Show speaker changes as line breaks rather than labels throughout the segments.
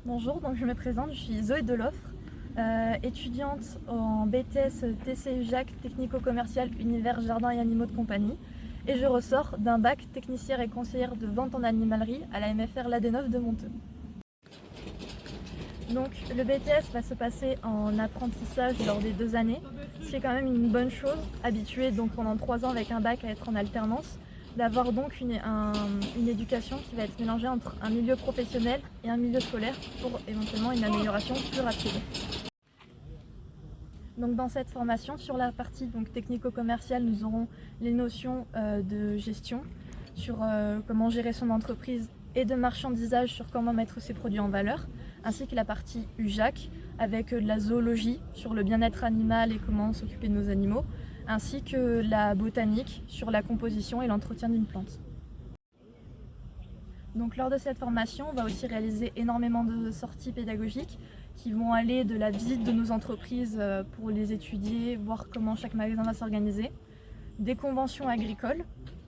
Bonjour, donc je me présente, je suis Zoé Deloffre, étudiante en BTS TC UJAC technico-commercial univers jardin et animaux de compagnie, et je ressors d'un bac technicienne et conseillère de vente en animalerie à la MFR Ladenov de Monteux. Donc le BTS va se passer en apprentissage lors des 2 années, ce qui est quand même une bonne chose, habitué donc pendant 3 ans avec un bac à être en alternance, d'avoir donc une éducation qui va être mélangée entre un milieu professionnel et un milieu scolaire pour éventuellement une amélioration plus rapide. Donc dans cette formation, sur la partie technico-commerciale, nous aurons les notions de gestion, sur comment gérer son entreprise et de marchandisage, sur comment mettre ses produits en valeur, ainsi que la partie UJAC avec de la zoologie sur le bien-être animal et comment s'occuper de nos animaux, ainsi que la botanique sur la composition et l'entretien d'une plante. Donc lors de cette formation, on va aussi réaliser énormément de sorties pédagogiques qui vont aller de la visite de nos entreprises pour les étudier, voir comment chaque magasin va s'organiser, des conventions agricoles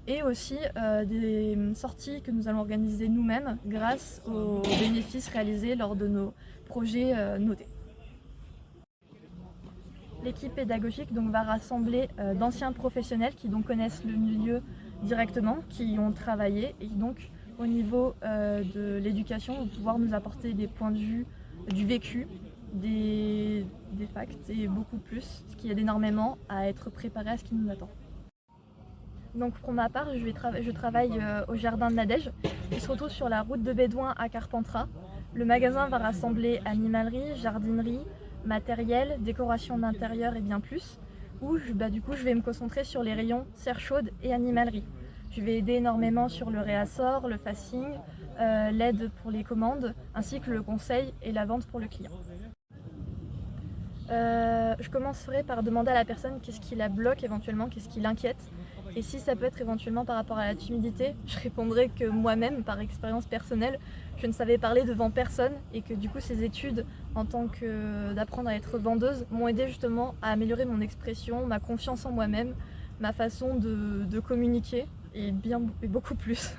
et aussi des sorties que nous allons organiser nous-mêmes grâce aux bénéfices réalisés lors de nos projets notés. L'équipe pédagogique va rassembler d'anciens professionnels qui connaissent le milieu directement, qui y ont travaillé et donc au niveau de l'éducation vont pouvoir nous apporter des points de vue, du vécu, des facts et beaucoup plus, ce qui aide énormément à être préparé à ce qui nous attend. Donc pour ma part, je travaille au jardin de Nadège, qui se retrouve sur la route de Bédouin à Carpentras. Le magasin va rassembler animalerie, jardinerie, matériel, décoration d'intérieur et bien plus, où je vais me concentrer sur les rayons serre chaude et animalerie. Je vais aider énormément sur le réassort, le facing, l'aide pour les commandes, ainsi que le conseil et la vente pour le client. Je commencerai par demander à la personne qu'est-ce qui la bloque éventuellement, qu'est-ce qui l'inquiète. Et si ça peut être éventuellement par rapport à la timidité, je répondrai que moi-même, par expérience personnelle, je ne savais parler devant personne et que du coup ces études en tant que d'apprendre à être vendeuse m'ont aidé justement à améliorer mon expression, ma confiance en moi-même, ma façon de communiquer et beaucoup plus.